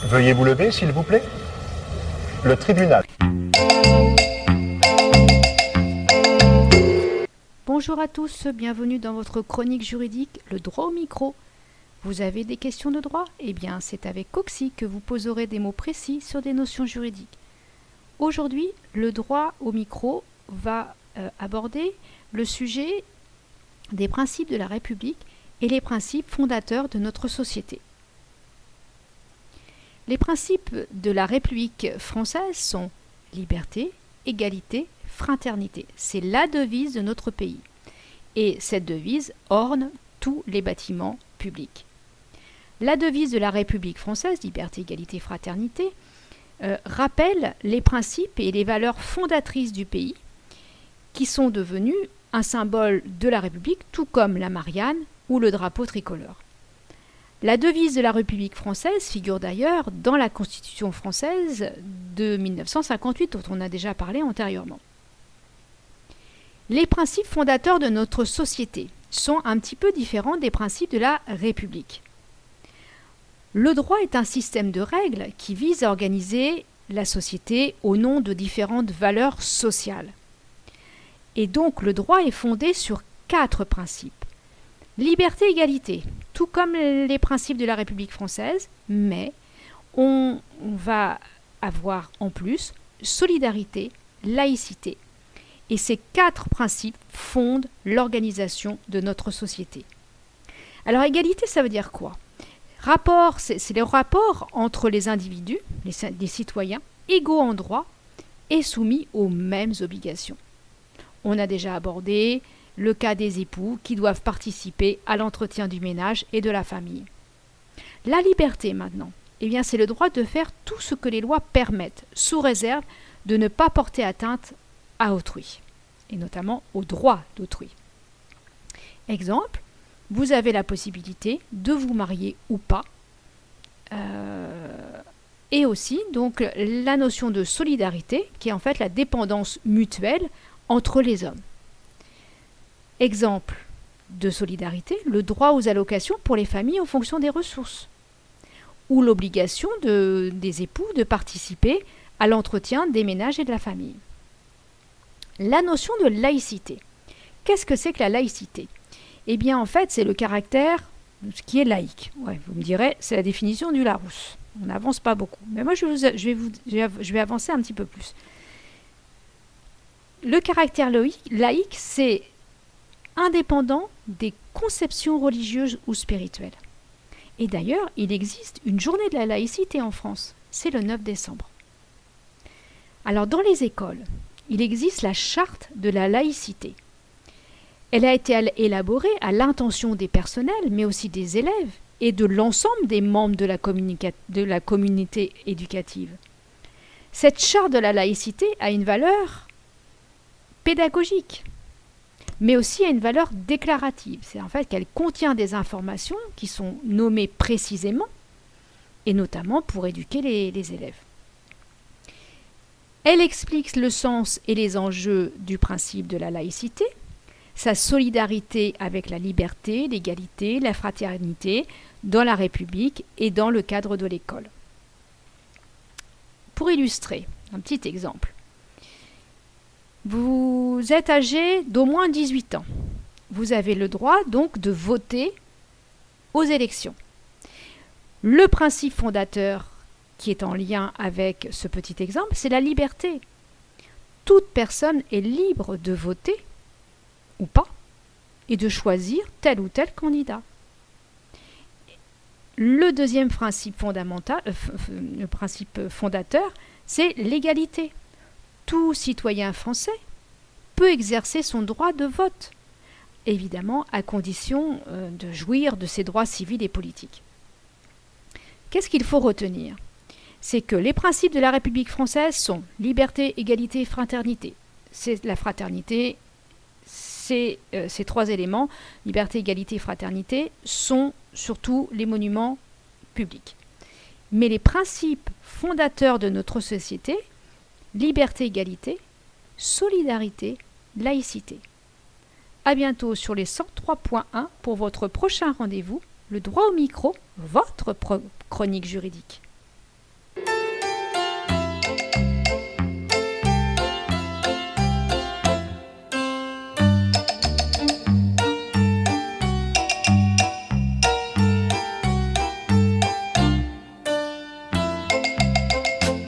Veuillez vous lever, s'il vous plaît. Le tribunal. Bonjour à tous, bienvenue dans votre chronique juridique, le droit au micro. Vous avez des questions de droit? Eh bien, c'est avec Coxy que vous poserez des mots précis sur des notions juridiques. Aujourd'hui, le droit au micro va aborder le sujet des principes de la République et les principes fondateurs de notre société. Les principes de la République française sont liberté, égalité, fraternité. C'est la devise de notre pays. Et cette devise orne tous les bâtiments publics. La devise de la République française, liberté, égalité, fraternité, rappelle les principes et les valeurs fondatrices du pays qui sont devenus un symbole de la République, tout comme la Marianne ou le drapeau tricolore. La devise de la République française figure d'ailleurs dans la Constitution française de 1958, dont on a déjà parlé antérieurement. Les principes fondateurs de notre société sont un petit peu différents des principes de la République. Le droit est un système de règles qui vise à organiser la société au nom de différentes valeurs sociales. Et donc le droit est fondé sur 4 principes. Liberté, égalité, tout comme les principes de la République française, mais on va avoir en plus solidarité, laïcité. Et ces 4 principes fondent l'organisation de notre société. Alors égalité, ça veut dire quoi? C'est le rapport entre les individus, les citoyens, égaux en droit et soumis aux mêmes obligations. On a déjà abordé le cas des époux qui doivent participer à l'entretien du ménage et de la famille. La liberté maintenant, eh bien, c'est le droit de faire tout ce que les lois permettent, sous réserve de ne pas porter atteinte à autrui, et notamment aux droits d'autrui. Exemple, vous avez la possibilité de vous marier ou pas, et aussi donc la notion de solidarité, qui est en fait la dépendance mutuelle entre les hommes. Exemple de solidarité, le droit aux allocations pour les familles en fonction des ressources, ou l'obligation des époux de participer à l'entretien des ménages et de la famille. La notion de laïcité. Qu'est-ce que c'est que la laïcité? Eh bien, en fait, c'est le caractère de ce qui est laïque. Ouais, vous me direz, c'est la définition du Larousse. On n'avance pas beaucoup. Mais moi, je vais avancer un petit peu plus. Le caractère laïque, c'est indépendant des conceptions religieuses ou spirituelles. Et d'ailleurs, il existe une journée de la laïcité en France. C'est le 9 décembre. Alors, dans les écoles, il existe la charte de la laïcité. Elle a été élaborée à l'intention des personnels, mais aussi des élèves et de l'ensemble des membres de la communauté éducative. Cette charte de la laïcité a une valeur pédagogique, mais aussi a une valeur déclarative. C'est en fait qu'elle contient des informations qui sont nommées précisément, et notamment pour éduquer les élèves. Elle explique le sens et les enjeux du principe de la laïcité, sa solidarité avec la liberté, l'égalité, la fraternité dans la République et dans le cadre de l'école. Pour illustrer, un petit exemple. Vous êtes âgé d'au moins 18 ans. Vous avez le droit donc de voter aux élections. Le principe fondateur qui est en lien avec ce petit exemple, c'est la liberté. Toute personne est libre de voter ou pas et de choisir tel ou tel candidat. Le deuxième principe fondateur, c'est l'égalité. Tout citoyen français peut exercer son droit de vote, évidemment à condition de jouir de ses droits civils et politiques. Qu'est-ce qu'il faut retenir? C'est que les principes de la République française sont liberté, égalité, fraternité. C'est la fraternité, ces 3 éléments, liberté, égalité, fraternité, sont surtout les monuments publics. Mais les principes fondateurs de notre société, liberté, égalité, solidarité, laïcité. À bientôt sur les 103.1 pour votre prochain rendez-vous, le droit au micro, votre chronique juridique.